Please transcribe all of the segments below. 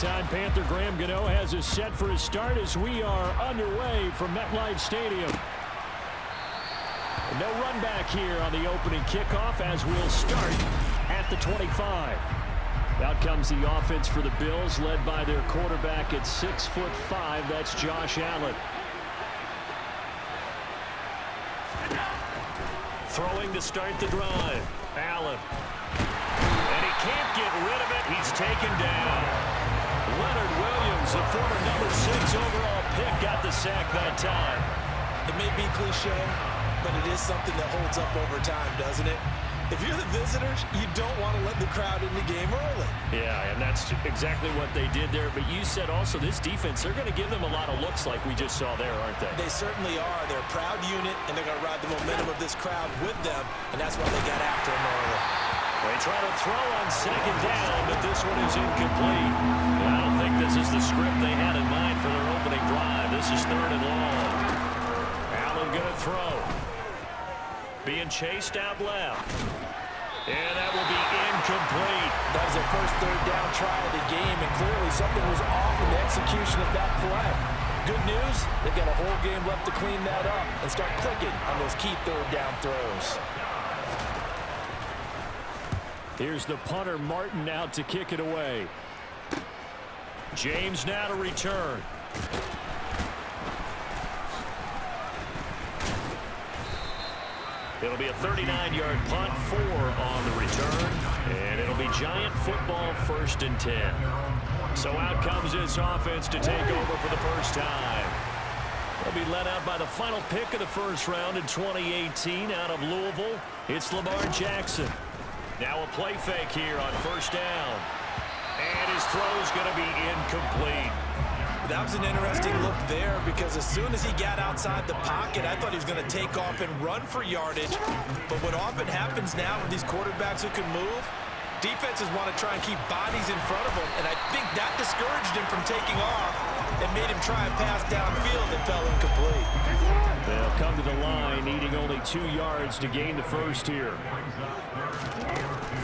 Big-time Panther Graham Gano has us set for his start as we are underway from MetLife Stadium. No run back here on the opening kickoff as we'll start at the 25. Out comes the offense for the Bills, led by their quarterback at 6'5". That's Josh Allen. Throwing to start the drive. Allen. And he can't get rid of it. He's taken down. Leonard Williams, the former number 6 overall pick, got the sack that time. It may be cliche, but it is something that holds up over time, doesn't it? If you're the visitors, you don't want to let the crowd in the game early. Yeah, and that's exactly what they did there. But you said also this defense, they're going to give them a lot of looks like we just saw there, aren't they? They certainly are. They're a proud unit, and they're going to ride the momentum of this crowd with them, and that's why they got after him early. They try to throw on second down, but this one is incomplete. And I don't think this is the script they had in mind for their opening drive. This is 3rd and long. Allen going to throw. Being chased out left. And that will be incomplete. That was their first 3rd down try of the game, and clearly something was off in the execution of that play. Good news, they've got a whole game left to clean that up and start clicking on those key 3rd down throws. Here's the punter, Martin, out to kick it away. James now to return. It'll be a 39-yard punt, 4 on the return, and it'll be Giant football 1st and 10. So out comes this offense to take over for the first time. They'll be led out by the final pick of the first round in 2018 out of Louisville. It's Lamar Jackson. Now a play fake here on 1st down. And his throw's going to be incomplete. That was an interesting look there because as soon as he got outside the pocket, I thought he was going to take off and run for yardage. But what often happens now with these quarterbacks who can move, defenses want to try and keep bodies in front of them, and I think that discouraged him from taking off and made him try and pass downfield and fell incomplete. They'll come to the line, needing only 2 yards to gain the first here.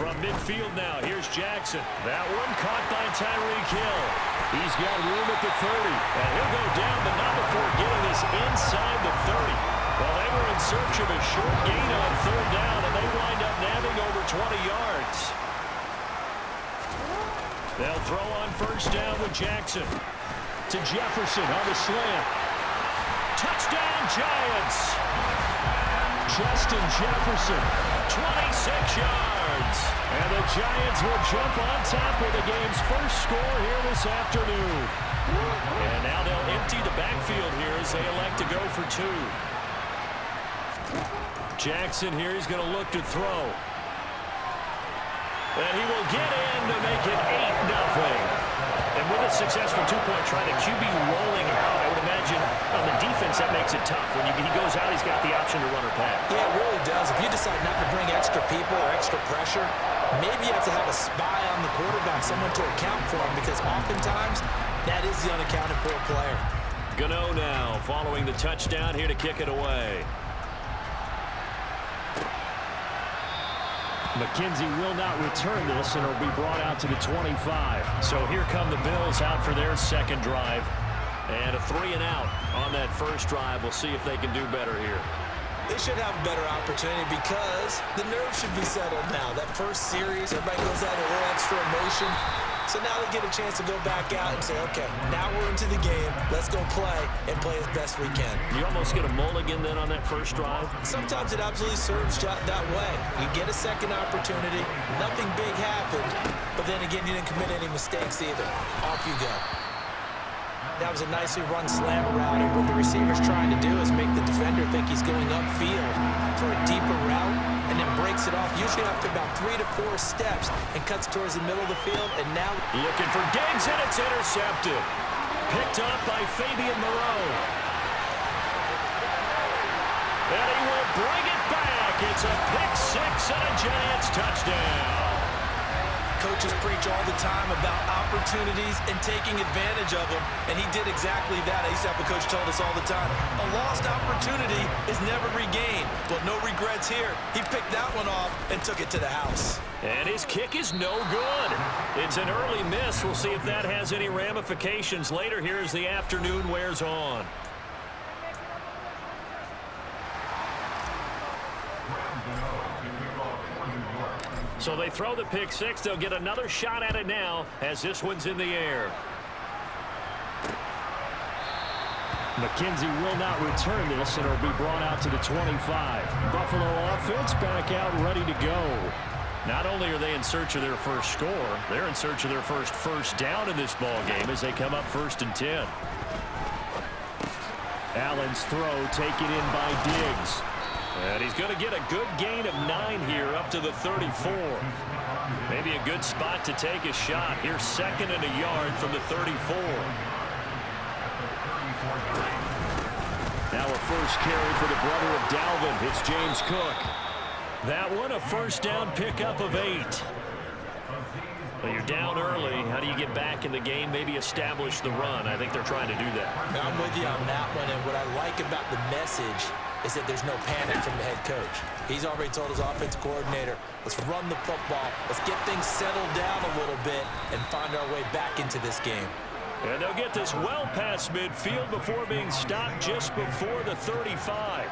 From midfield now, here's Jackson. That one caught by Tyreek Hill. He's got room at the 30. And he'll go down, but not before getting this inside the 30. Well, they were in search of a short gain on 3rd down, and they wind up nabbing over 20 yards. They'll throw on 1st down with Jackson. To Jefferson on the slant. Touchdown, Giants! Justin Jefferson, 26 yards. And the Giants will jump on top with the game's first score here this afternoon. And now they'll empty the backfield here as they elect to go for 2. Jackson here, he's going to look to throw. And he will get in to make it 8-0. And with a successful 2-point try, the QB rolling out, I would imagine on the defense that makes it tough. When he goes out, he's got the option to run or pass. Yeah, it really does. If you decide not to bring extra people or extra pressure, maybe you have to have a spy on the quarterback, someone to account for him, because oftentimes that is the unaccounted for player. Gano now following the touchdown here to kick it away. McKenzie will not return this, and it'll be brought out to the 25. So here come the Bills out for their second drive. And a 3-and-out on that first drive. We'll see if they can do better here. They should have a better opportunity because the nerves should be settled now. That first series, everybody goes out a little extra emotion. So now they get a chance to go back out and say, okay, now we're into the game. Let's go play and play as best we can. You almost get a mulligan then on that first drive? Sometimes it absolutely serves that way. You get a second opportunity. Nothing big happened. But then again, you didn't commit any mistakes either. Off you go. That was a nicely run slant route, and what the receiver's trying to do is make the defender think he's going upfield for a deeper route, and then breaks it off, usually after about 3 to 4 steps, and cuts towards the middle of the field, and now looking for Diggs, and it's intercepted. Picked up by Fabian Moreau. And he will bring it back. It's a pick 6 and a Giants touchdown. coaches preach all the time about opportunities and taking advantage of them, and he did exactly that. I used to have a coach told us all the time, a lost opportunity is never regained. But no regrets here. He picked that one off and took it to the house. And his kick is no good. It's an early miss. We'll see if that has any ramifications later here as the afternoon wears on. So they throw the pick six. They'll get another shot at it now as this one's in the air. McKenzie will not return this, and it'll be brought out to the 25. Buffalo offense back out ready to go. Not only are they in search of their first score, they're in search of their first down in this ball game as they come up 1st and 10. Allen's throw taken in by Diggs. And he's going to get a good gain of 9 here up to the 34. Maybe a good spot to take a shot. Here's 2nd and a yard from the 34. Now a first carry for the brother of Dalvin. It's James Cook. That one a first down pickup of 8. Well, you're down early. How do you get back in the game? Maybe establish the run. I think they're trying to do that. I'm with you on that one, and what I like about the message is that there's no panic from the head coach. He's already told his offensive coordinator, let's run the football, let's get things settled down a little bit and find our way back into this game. And they'll get this well past midfield before being stopped just before the 35.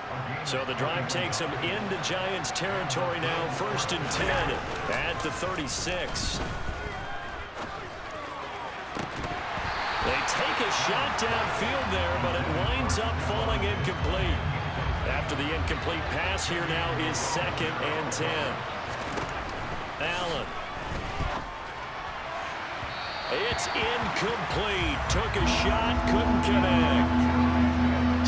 So the drive takes them into Giants territory now, 1st and 10 at the 36. They take a shot downfield there, but it winds up falling incomplete. After the incomplete pass, here now is 2nd and 10. Allen. It's incomplete. Took a shot, couldn't connect.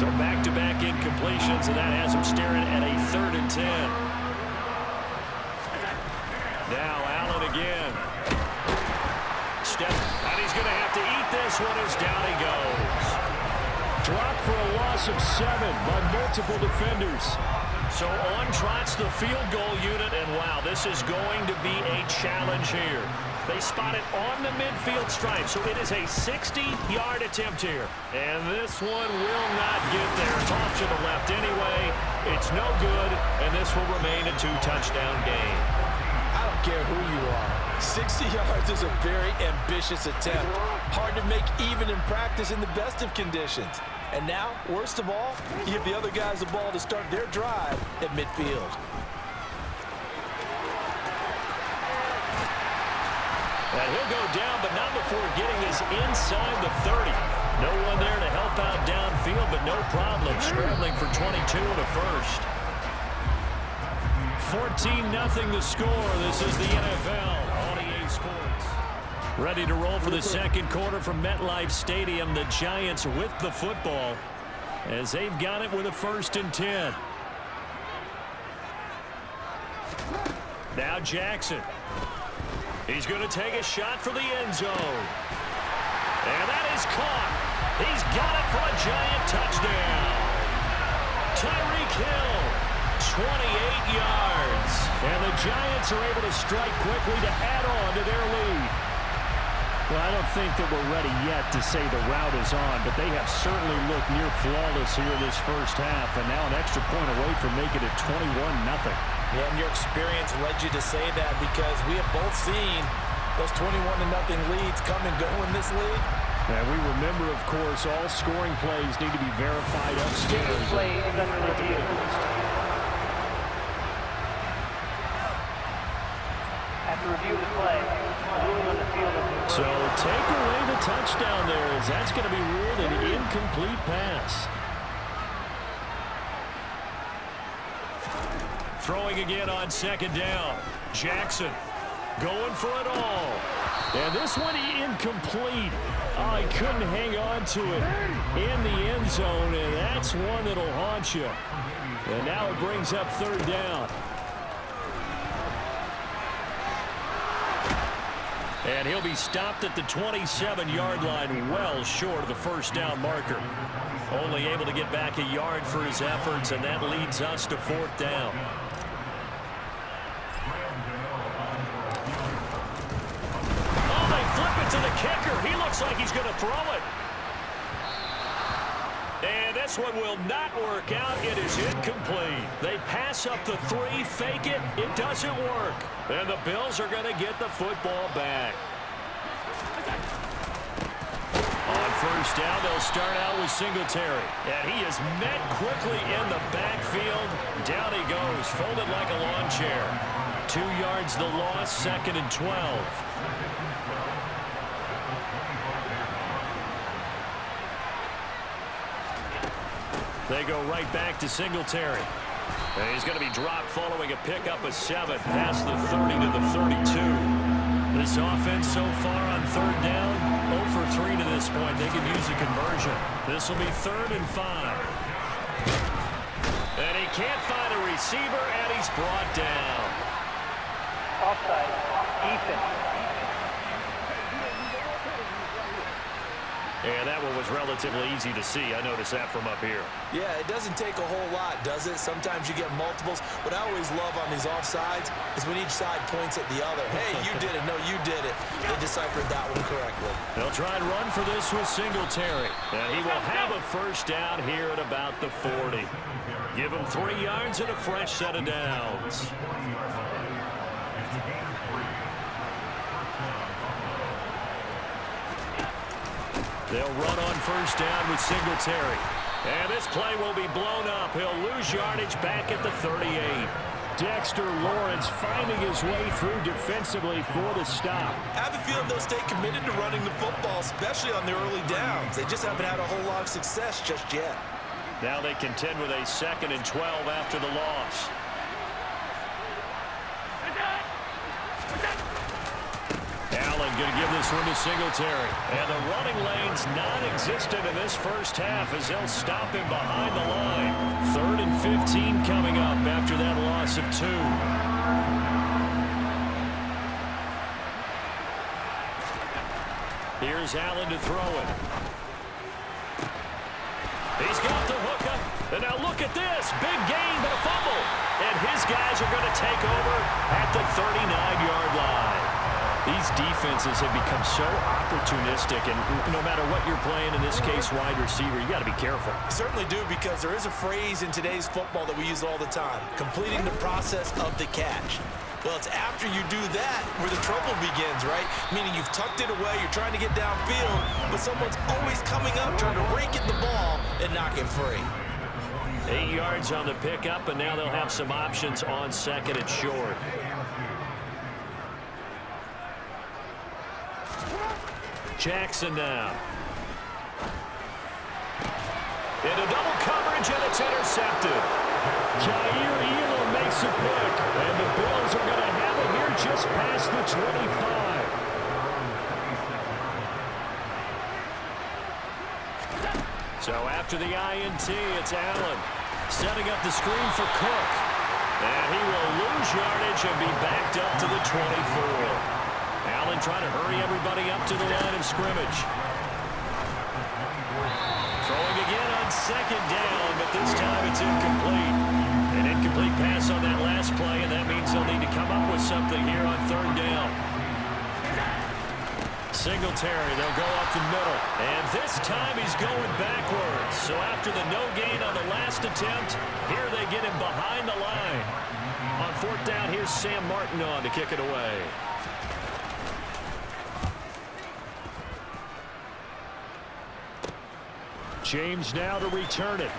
So back-to-back incompletions, and that has him staring at a 3rd and 10. Now Allen again. And he's going to have to eat this one as down he goes. Dropped for a loss of 7 by multiple defenders. So on trots the field goal unit, and wow, this is going to be a challenge here. They spot it on the midfield stripe, so it is a 60-yard attempt here. And this one will not get there. It's off to the left anyway. It's no good, and this will remain a 2-touchdown game. I don't care who you are. 60 yards is a very ambitious attempt. Hard to make even in practice in the best of conditions. And now, worst of all, you give the other guys the ball to start their drive at midfield. And he'll go down, but not before getting us inside the 30. No one there to help out downfield, but no problem. Scrambling for 22 and a first. 14-0 the score. This is the NFL on EA Sports. Ready to roll for the second quarter from MetLife Stadium. The Giants with the football as they've got it with a 1st and 10. Now Jackson. He's going to take a shot for the end zone. And that is caught. He's got it for a Giant touchdown. Tyreek Hill, 28 yards. And the Giants are able to strike quickly to add on to their lead. Well, I don't think that we're ready yet to say the route is on, but they have certainly looked near flawless here this first half, and now an extra point away from making it 21-0. Yeah, and your experience led you to say that because we have both seen those 21-0 leads come and go in this league. And we remember, of course, all scoring plays need to be verified upstairs. Play is under review. After review of the play, ruling on the field of the So take away the touchdown there, as that's going to be ruled an incomplete pass. Throwing again on 2nd down. Jackson going for it all. And this one incomplete. Oh, he couldn't hang on to it in the end zone, and that's one that'll haunt you. And now it brings up 3rd down. And he'll be stopped at the 27-yard line, well short of the 1st down marker. Only able to get back a yard for his efforts, and that leads us to 4th down. kicker. He looks like he's going to throw it. And this one will not work out. It is incomplete. They pass up the 3, fake it. It doesn't work. And the Bills are going to get the football back. On first down, they'll start out with Singletary. And he is met quickly in the backfield. Down he goes, folded like a lawn chair. 2 yards the loss, 2nd and 12. They go right back to Singletary. And he's going to be dropped following a pickup of 7 past the 30 to the 32. This offense so far on 3rd down, 0 for 3 to this point. They can use a conversion. This will be 3rd and 5. And he can't find a receiver, and he's brought down. Offside. Defense. And that one was relatively easy to see. I noticed that from up here. Yeah, it doesn't take a whole lot, does it? Sometimes you get multiples. What I always love on these offsides is when each side points at the other. Hey, you did it. No, you did it. They deciphered that one correctly. They'll try and run for this with Singletary. And he will have a first down here at about the 40. Give him 3 yards and a fresh set of downs. They'll run on first down with Singletary. And this play will be blown up. He'll lose yardage back at the 38. Dexter Lawrence finding his way through defensively for the stop. I have a feeling they'll stay committed to running the football, especially on their early downs. They just haven't had a whole lot of success just yet. Now they contend with a 2nd and 12 after the loss. Allen going to give this one to Singletary. And the running lane's non-existent in this first half as they'll stop him behind the line. 3rd and 15 coming up after that loss of 2. Here's Allen to throw it. He's got the hookup. And now look at this. Big gain, but a fumble. And his guys are going to take over at the 39-yard line. These defenses have become so opportunistic, and no matter what you're playing, in this case, wide receiver, you got to be careful. You certainly do, because there is a phrase in today's football that we use all the time, completing the process of the catch. Well, it's after you do that where the trouble begins, right? Meaning you've tucked it away, you're trying to get downfield, but someone's always coming up, trying to rake at the ball and knock it free. 8 yards on the pickup, and now they'll have some options on 2nd and short. Jackson now. Into double coverage, and it's intercepted. Jair Elam makes a pick, and the Bills are going to have it here just past the 25. So after the INT, it's Allen setting up the screen for Cook. And he will lose yardage and be backed up to the 24. Allen trying to hurry everybody up to the line of scrimmage. Throwing again on 2nd down, but this time it's incomplete. An incomplete pass on that last play, and that means they'll need to come up with something here on 3rd down. Singletary, they'll go up the middle. And this time he's going backwards. So after the no gain on the last attempt, here they get him behind the line. On 4th down, here's Sam Martin on to kick it away. James now to return it.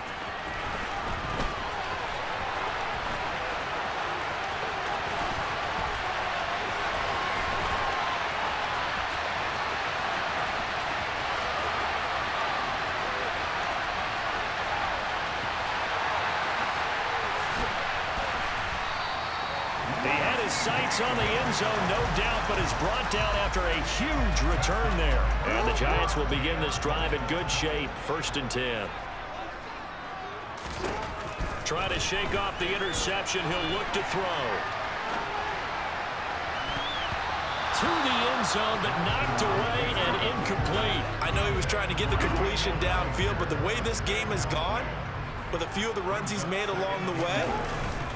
He had his sights on the end zone, no doubt, but is brought down after a huge return there. And the Giants will begin this drive in good shape, 1st and 10. Try to shake off the interception. He'll look to throw. To the end zone, but knocked away and incomplete. I know he was trying to get the completion downfield, but the way this game has gone, with a few of the runs he's made along the way,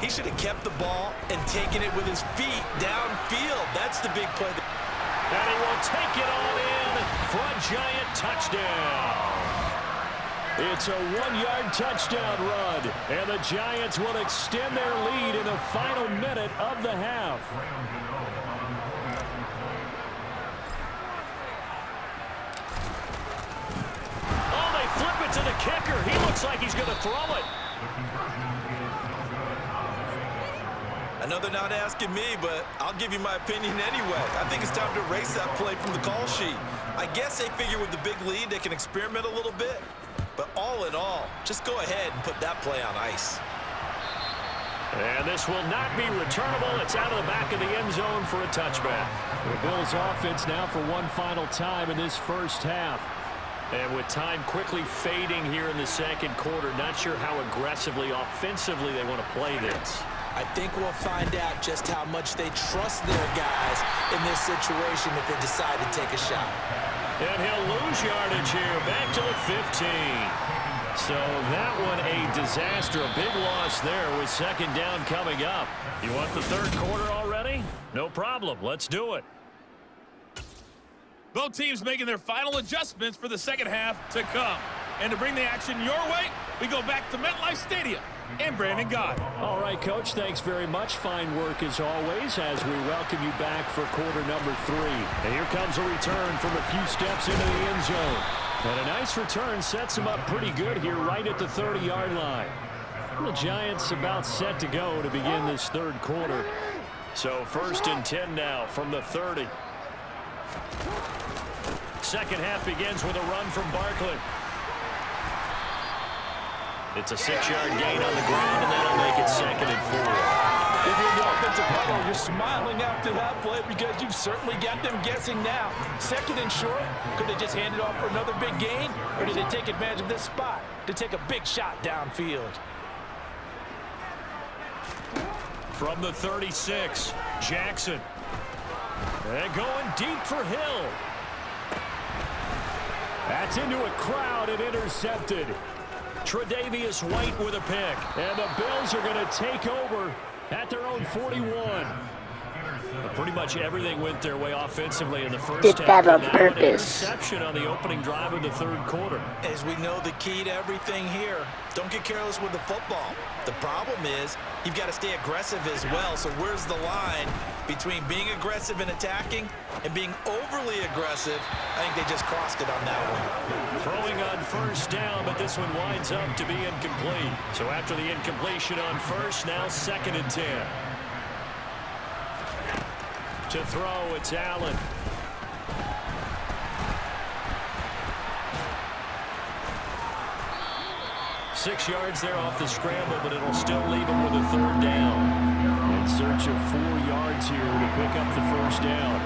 he should have kept the ball and taken it with his feet downfield. That's the big play. And he will take it all in for a Giant touchdown. It's a 1-yard touchdown run, and the Giants will extend their lead in the final minute of the half. Oh, they flip it to the kicker. He looks like he's going to throw it. I know they're not asking me, but I'll give you my opinion anyway. I think it's time to erase that play from the call sheet. I guess they figure with the big lead they can experiment a little bit. But all in all, just go ahead and put that play on ice. And this will not be returnable. It's out of the back of the end zone for a touchback. The Bills offense now for one final time in this first half. And with time quickly fading here in the second quarter, not sure how aggressively, offensively they want to play this. I think we'll find out just how much they trust their guys in this situation if they decide to take a shot. And he'll lose yardage here, back to the 15. So that one a disaster, a big loss there with second down coming up. You want the third quarter already? No problem, let's do it. Both teams making their final adjustments for the second half to come. And to bring the action your way, we go back to MetLife Stadium and Brandon Gott. All right, Coach, thanks very much. Fine work as always as we welcome you back for quarter number 3. And here comes a return from a few steps into the end zone. And a nice return sets him up pretty good here right at the 30-yard line. The Giants about set to go to begin this third quarter. So 1st and 10 now from the 30. Second half begins with a run from Barkley. It's a 6-yard gain on the ground, and that'll make it 2nd and 4. If you're the offensive huddle, you're smiling after that play because you've certainly got them guessing now. 2nd and short, could they just hand it off for another big gain, or did they take advantage of this spot to take a big shot downfield? From the 36, Jackson. And going deep for Hill. That's into a crowd and intercepted. Tre'Davious White with a pick. And the Bills are going to take over at their own 41. Pretty much everything went their way offensively in the first half. Did that on An purpose. interception on the opening drive of the third quarter. As we know, the key to everything here, don't get careless with the football. The problem is you've got to stay aggressive as well. So where's the line between being aggressive and attacking and being overly aggressive? I think they just crossed it on that one. Throwing on first down, but this one winds up to be incomplete. So after the incompletion on first, now 2nd and 10. To throw, it's Allen. Six yards there off the scramble, but it'll still leave him with a third down. In search of 4 yards here to pick up the first down.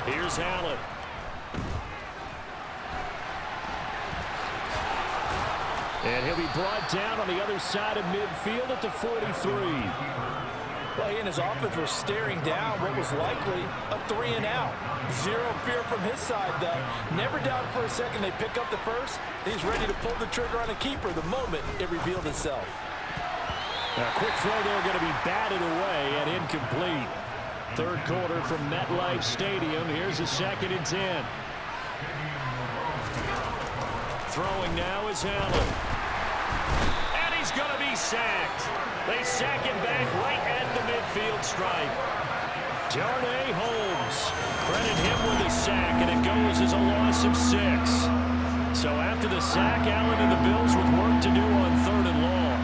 Here's Allen. And he'll be brought down on the other side of midfield at the 43. Well, he and his offense were staring down what was likely a 3-and-out. Zero fear from his side, though. Never doubted for a second they pick up the first. He's ready to pull the trigger on a keeper the moment it revealed itself. A quick throw there going to be batted away and incomplete. Third quarter from MetLife Stadium. Here's a 2nd and 10. Throwing now is Allen. And he's going to be sacked. They sack him back right at the midfield stripe. Darnay Holmes. Credit him with a sack, and it goes as a loss of 6. So after the sack, Allen and the Bills with work to do on 3rd and long.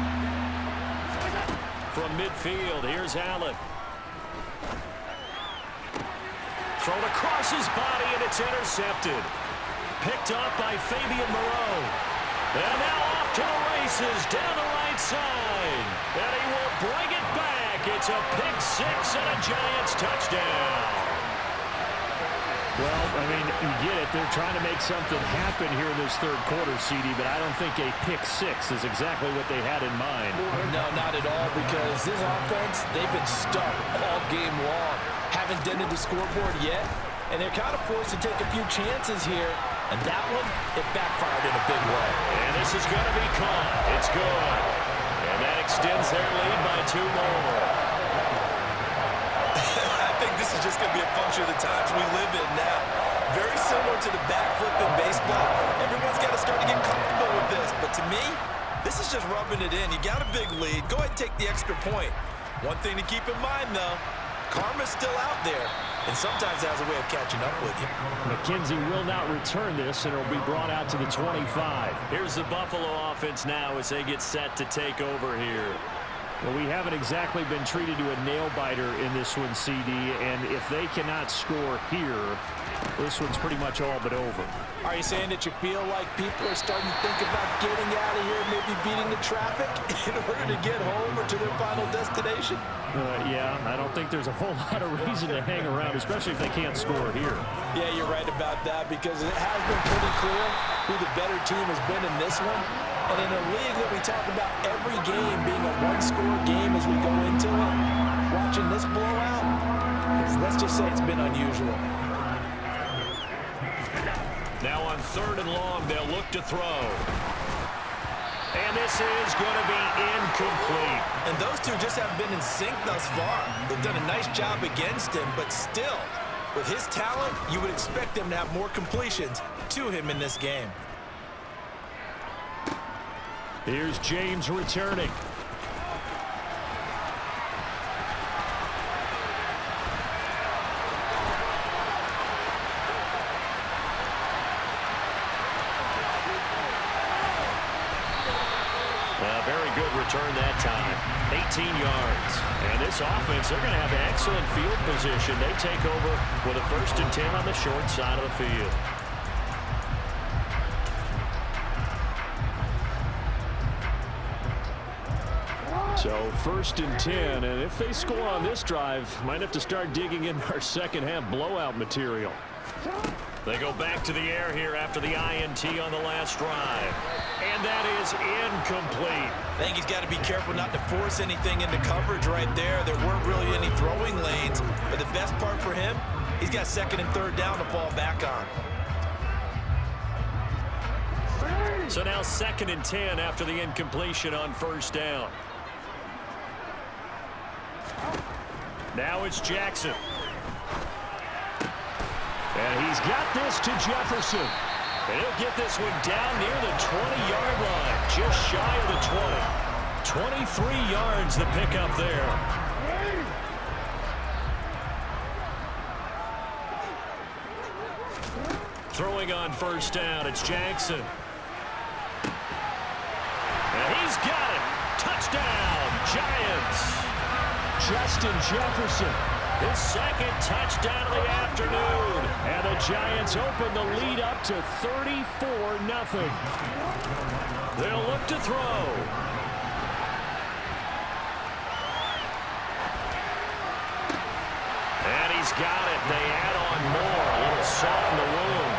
From midfield, here's Allen. Thrown across his body, and it's intercepted. Picked up by Fabian Moreau. And now off to the races down the right side. And he will bring it back. It's a pick 6 and a Giants touchdown. Well, I mean, you get it. They're trying to make something happen here in this third quarter, CD, but I don't think a pick 6 is exactly what they had in mind. No, not at all, because this offense, they've been stuck all game long. Haven't dented the scoreboard yet, and they're kind of forced to take a few chances here. And that one, it backfired in a big way. And this is going to be caught. It's good. And that extends their lead by 2 more. I think this is is just going to be a function of the times we live in now. Very similar to the backflip in baseball. Everyone's got to start to get comfortable with this. But to me, this is just rubbing it in. You got a big lead. Go ahead and take the extra point. One thing to keep in mind, though, karma's still out there, and sometimes it has a way of catching up with you. McKenzie will not return this, and it'll be brought out to the 25. Here's the Buffalo offense now as they get set to take over here. Well, we haven't exactly been treated to a nail-biter in this one, CD, and if they cannot score here, this one's pretty much all but over. Are you saying that you feel like people are starting to think about getting out of here, maybe beating the traffic in order to get home or to their final destination? Yeah, I don't think there's a whole lot of reason to hang around, especially if they can't score here. Yeah, you're right about that, because it has been pretty clear who the better team has been in this one. And in a league that we talk about every game being a one-score game as we go into it, watching this blowout, let's just say it's been unusual. Now on 3rd and long, they'll look to throw. And this is going to be incomplete. And those two just haven't been in sync thus far. They've done a nice job against him, but still, with his talent, you would expect him to have more completions to him in this game. Here's James returning. Very good return that time. 18 yards. And this offense, they're going to have an excellent field position. They take over with a 1st and 10 on the short side of the field. So 1st and 10, and if they score on this drive, might have to start digging in our second half blowout material. They go back to the air here after the INT on the last drive. And that is incomplete. I think he's got to be careful not to force anything into coverage right there. There weren't really any throwing lanes, but the best part for him, he's got 2nd and 3rd down to fall back on. So now 2nd and 10 after the incompletion on 1st down. Now it's Jackson. And he's got this to Jefferson. And he'll get this one down near the 20-yard line, just shy of the 20. 23 yards the pickup there. Throwing on 1st down, it's Jackson. And he's got it. Touchdown, Giants. Justin Jefferson. His 2nd touchdown of the afternoon. And the Giants open the lead up to 34-0. They'll look to throw. And he's got it. They add on more. A little salt in the wound.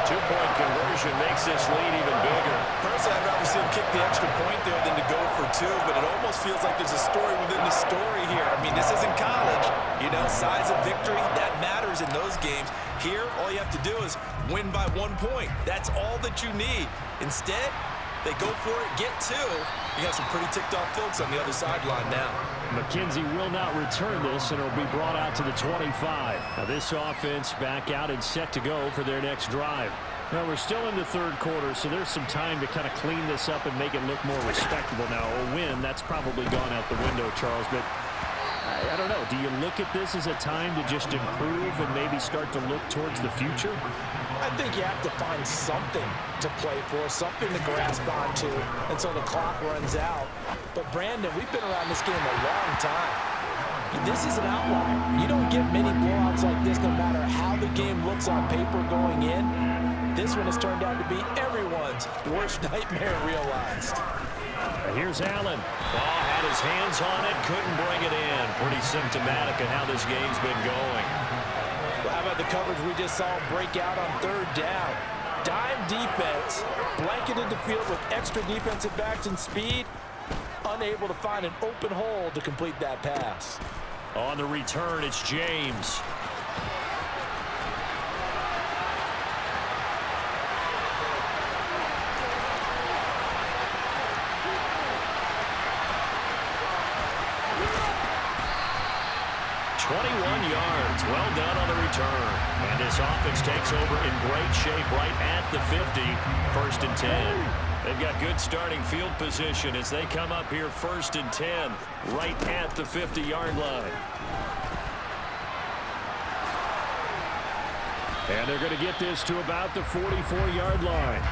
2-point conversion makes this lead even bigger. Personally, I'd rather see him kick the extra point there than to go for 2, but it almost feels like there's a story within the story here. I mean, this isn't college. You know, size of victory, that matters in those games. Here, all you have to do is win by 1 point. That's all that you need. Instead, they go for it, get 2. You got some pretty ticked-off folks on the other sideline now. McKenzie will not return this, and it'll be brought out to the 25. Now this offense back out and set to go for their next drive. Now we're still in the 3rd quarter, so there's some time to kind of clean this up and make it look more respectable. Now a win, that's probably gone out the window, Charles, but I don't know. Do you look at this as a time to just improve and maybe start to look towards the future? I think you have to find something to play for, something to grasp onto until the clock runs out. But, Brandon, we've been around this game a long time. This is an outlier. You don't get many blowouts like this no matter how the game looks on paper going in. This one has turned out to be everyone's worst nightmare realized. Here's Allen. Ball had his hands on it, couldn't bring it in. Pretty symptomatic of how this game's been going. Well, how about the coverage we just saw break out on 3rd down? Dime defense, blanketed the field with extra defensive backs and speed, unable to find an open hole to complete that pass. On the return, it's James. Well done on the return. And this offense takes over in great shape right at the 50. 1st and 10. They've got good starting field position as they come up here 1st and 10 right at the 50-yard line. And they're going to get this to about the 44-yard line.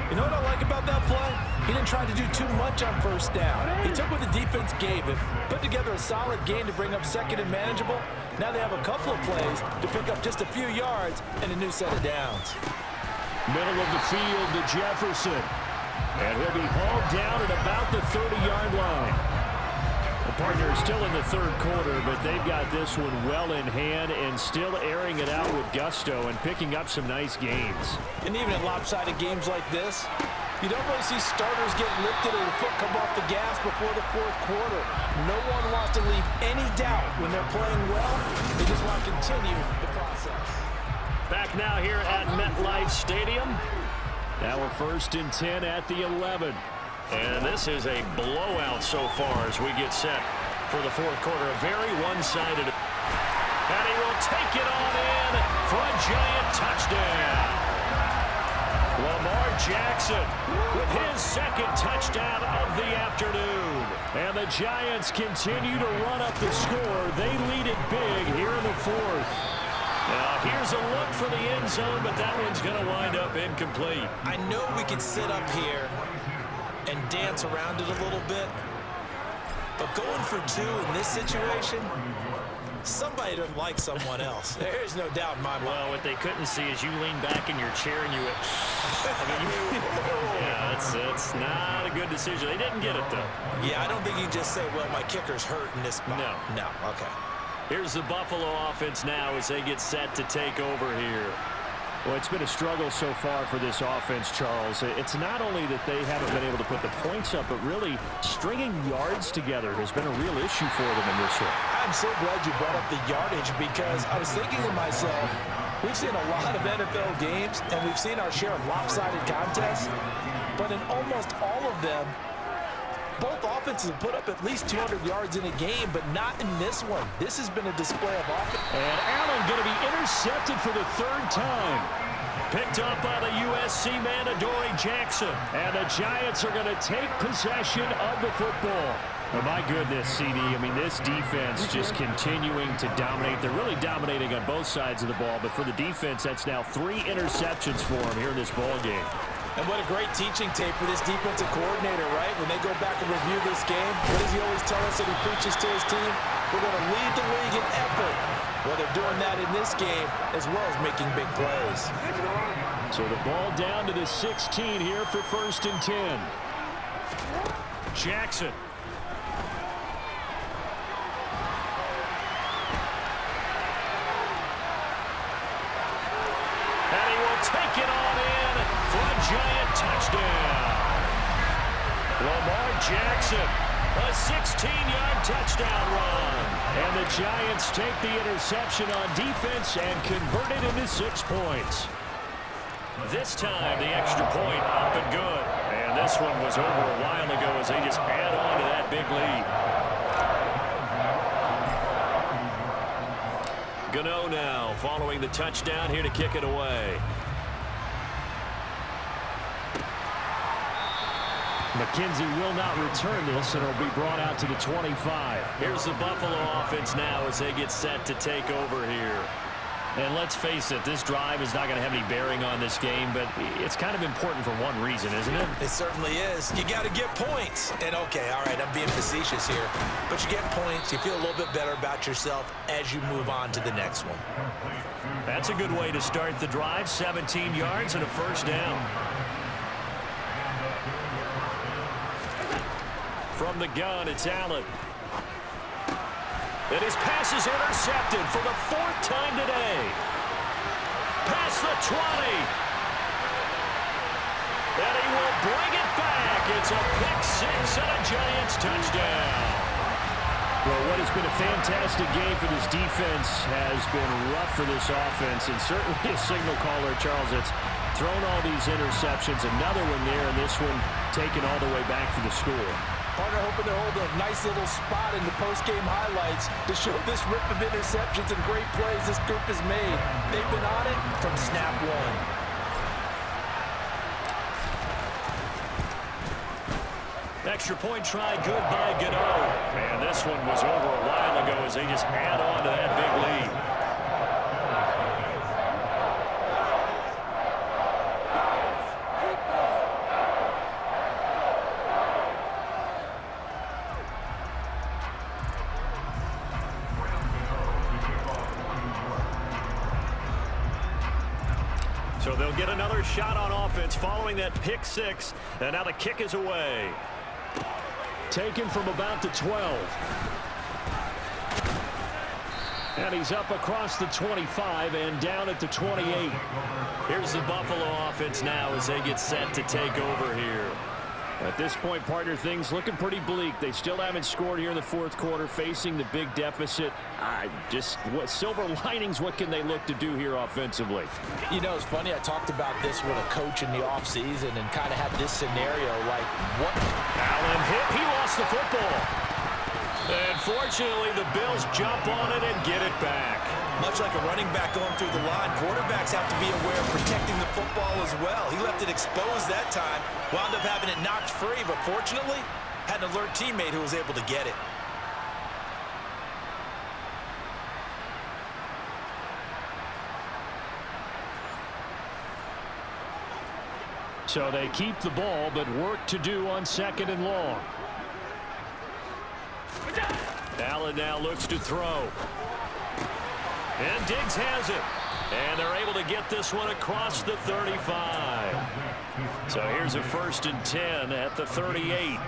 You know what I like about that play? He didn't try to do too much on 1st down. He took what the defense gave him, put together a solid game to bring up 2nd and manageable. Now they have a couple of plays to pick up just a few yards and a new set of downs. Middle of the field to Jefferson. And he'll be hauled down at about the 30-yard line. The partner is still in the 3rd quarter, but they've got this one well in hand and still airing it out with gusto and picking up some nice gains. And even in lopsided games like this, you don't really see starters get lifted or the foot come off the gas before the 4th quarter. No one wants to leave any doubt when they're playing well. They just want to continue the process. Back now here at MetLife Stadium. Now we're 1st and 10 at the 11. And this is a blowout so far as we get set for the 4th quarter. A very one-sided. And he will take it on in for a giant touchdown. Lamar Jackson with his 2nd touchdown of the afternoon. And the Giants continue to run up the score. They lead it big here in the 4th. Now, here's a look for the end zone, but that one's going to wind up incomplete. I know we could sit up here and dance around it a little bit, but going for 2 in this situation, somebody doesn't like someone else. There's no doubt in my mind. Well, what they couldn't see is you lean back in your chair and you went, yeah, it's not a good decision. They didn't get it, though. Yeah, I don't think you can just say, well, my kicker's hurt in this spot. No, okay. Here's the Buffalo offense now as they get set to take over here. Well, it's been a struggle so far for this offense, Charles. It's not only that they haven't been able to put the points up, but really stringing yards together has been a real issue for them in this one. I'm so glad you brought up the yardage because I was thinking to myself, we've seen a lot of NFL games and we've seen our share of lopsided contests, but in almost all of them, both offenses have put up at least 200 yards in a game, but not in this one. This has been a display of offense. And Allen going to be intercepted for the 3rd time. Picked up by the USC man, Adoree Jackson. And the Giants are going to take possession of the football. Oh, my goodness, CD. I mean, this defense just continuing to dominate. They're really dominating on both sides of the ball, but for the defense, that's now 3 interceptions for them here in this ball game. And what a great teaching tape for this defensive coordinator, right? When they go back and review this game, what does he always tell us that he preaches to his team? We're going to lead the league in effort. Well, they're doing that in this game as well as making big plays. So the ball down to the 16 here for 1st and 10. Jackson. And he will take it on in for a giant touchdown. Lamar Jackson, a 16-yard touchdown run. And the Giants take the interception on defense and convert it into 6 points. This time, the extra point up and good. And this one was over a while ago as they just add on to that big lead. Gano now following the touchdown here to kick it away. McKenzie will not return this, and it'll be brought out to the 25. Here's the Buffalo offense now as they get set to take over here. And let's face it, this drive is not going to have any bearing on this game, but it's kind of important for one reason, isn't it? It certainly is. You got to get points. And, okay, all right, I'm being facetious here. But you get points, you feel a little bit better about yourself as you move on to the next one. That's a good way to start the drive. 17 yards and a 1st down. From the gun, it's Allen. And his pass is intercepted for the 4th time today. Past the 20. And he will bring it back. It's a pick-6 and a Giants touchdown. Well, what has been a fantastic game for this defense has been rough for this offense, and certainly a signal caller, Charles, that's thrown all these interceptions. Another one there, and this one taken all the way back for the score. Partner hoping they're holding a nice little spot in the post-game highlights to show this rip of interceptions and great plays this group has made. They've been on it from snap one. Extra point try, good by Gano. Man, this one was over a while ago as they just add on to that big lead. So they'll get another shot on offense following that pick six. And now the kick is away. Taken from about the 12. And he's up across the 25 and down at the 28. Here's the Buffalo offense now as they get set to take over here. At this point, partner, things looking pretty bleak. They still haven't scored here in the fourth quarter, facing the big deficit. What silver linings, what can they look to do here offensively? You know, it's funny. I talked about this with a coach in the offseason and kind of had this scenario like, what? Allen hit. He lost the football. And fortunately, the Bills jump on it and get it back. Much like a running back going through the line, quarterbacks have to be aware of protecting the football as well. He left it exposed that time, wound up having it knocked free, but fortunately, had an alert teammate who was able to get it. So they keep the ball, but work to do on second and long. Allen now looks to throw. And Diggs has it. And they're able to get this one across the 35. So here's a 1st and 10 at the 38.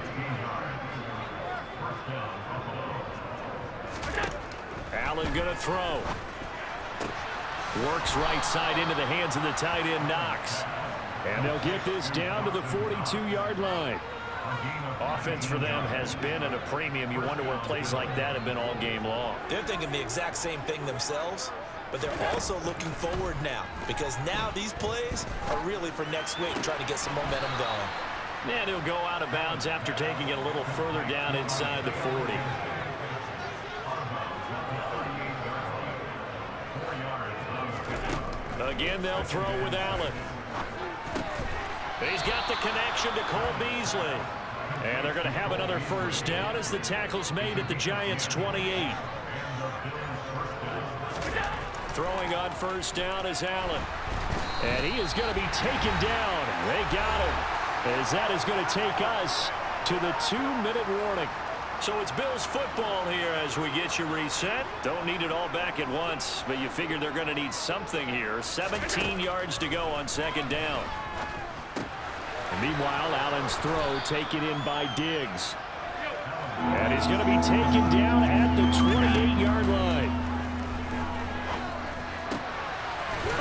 Allen going to throw. Works right side into the hands of the tight end, Knox. And they'll get this down to the 42-yard line. Offense for them has been at a premium. You wonder where plays like that have been all game long. They're thinking the exact same thing themselves, but they're also looking forward now because now these plays are really for next week, trying to get some momentum going. And he'll go out of bounds after taking it a little further down inside the 40. Again, they'll throw with Allen. He's got the connection to Cole Beasley. And they're going to have another 1st down as the tackle's made at the Giants' 28. Throwing on 1st down is Allen. And he is going to be taken down. They got him. As that is going to take us to the 2-minute warning. So it's Bills football here as we get you reset. Don't need it all back at once, but you figure they're going to need something here. 17 yards to go on 2nd down. And meanwhile, Allen's throw taken in by Diggs. And he's going to be taken down at the 28-yard line.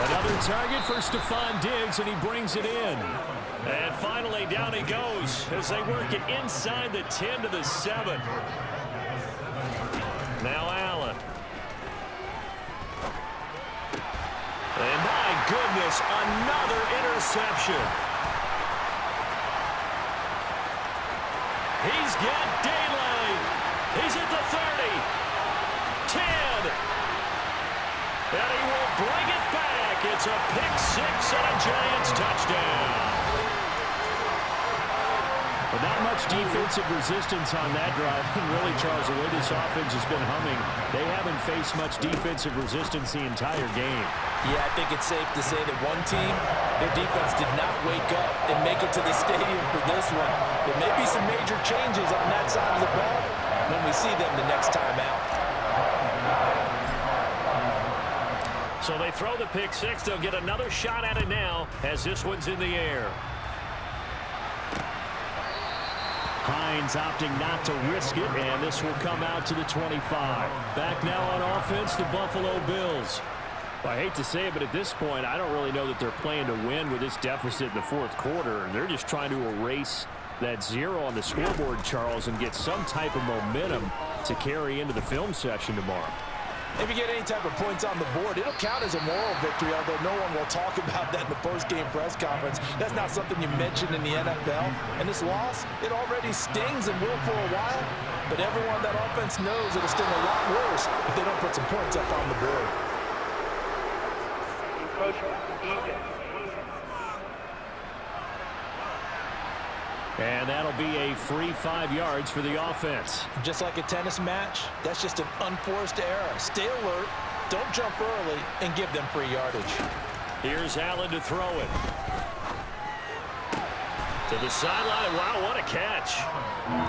Another target for Stephon Diggs, and he brings it in. And finally, down he goes as they work it inside the 10 to the 7. Now Allen. And my goodness, another interception. He's got daylight. He's at the 30. 10. And he will bring it back. It's a pick six and a Giants touchdown. But not much defensive resistance on that drive. And really, Charles, the way this offense has been humming, they haven't faced much defensive resistance the entire game. Yeah, I think it's safe to say that one team, their defense did not wake up and make it to the stadium for this one. There may be some major changes on that side of the ball when we see them the next time out. So they throw the pick six. They'll get another shot at it now as this one's in the air. Hines opting not to risk it, and this will come out to the 25. Back now on offense, the Buffalo Bills. Well, I hate to say it, but at this point, I don't really know that they're playing to win with this deficit in the fourth quarter. They're just trying to erase that 0 on the scoreboard, Charles, and get some type of momentum to carry into the film session tomorrow. If you get any type of points on the board, it'll count as a moral victory, although no one will talk about that in the post-game press conference. That's not something you mention in the NFL. And this loss, it already stings and will for a while, but everyone that offense knows it'll sting a lot worse if they don't put some points up on the board. And that'll be a free 5 yards for the offense. Just like a tennis match, that's just an unforced error. Stay alert, don't jump early, and give them free yardage. Here's Allen to throw it. To the sideline. Wow, what a catch.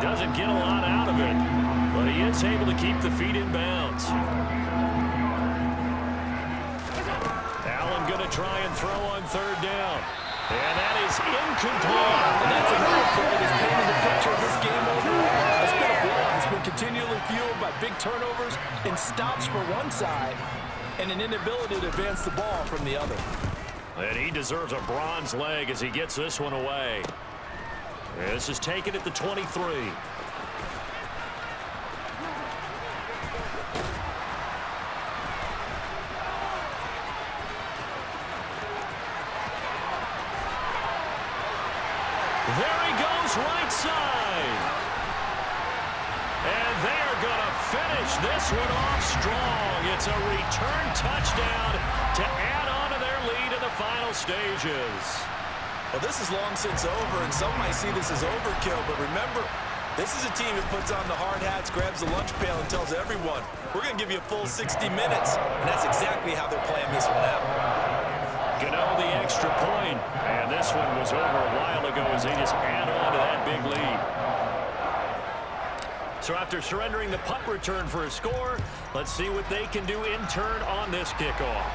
Doesn't get a lot out of it, but he is able to keep the feet in bounds. Allen going to try and throw on 3rd down. And that is incomplete. And that's another play that's painted the picture of this game overall. It's been a blowout. It's been continually fueled by big turnovers and stops for one side and an inability to advance the ball from the other. And he deserves a bronze leg as he gets this one away. This is taken at the 23. There he goes, right side. And they're going to finish this one off strong. It's a return touchdown to add on to their lead in the final stages. Well, this is long since over, and some might see this as overkill, but remember, this is a team that puts on the hard hats, grabs the lunch pail, and tells everyone, we're going to give you a full 60 minutes. And that's exactly how they're playing this one out. Gano the extra point, and this one was over a while ago as they just add on to that big lead. So after surrendering the punt return for a score, let's see what they can do in turn on this kickoff.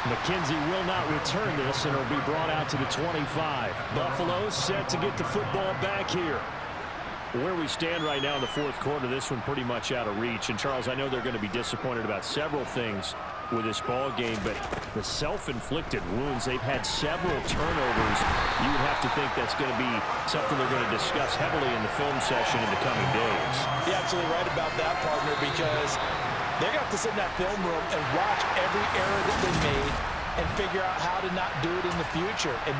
McKenzie will not return this, and it'll be brought out to the 25. Buffalo set to get the football back here. Where we stand right now in the 4th quarter, this one pretty much out of reach. And, Charles, I know they're going to be disappointed about several things with this ball game, but the self-inflicted wounds, they've had several turnovers. You would have to think that's going to be something they're going to discuss heavily in the film session in the coming days. You're absolutely right about that, partner, because they're going to have to sit in that film room and watch every error that they made and figure out how to not do it in the future. And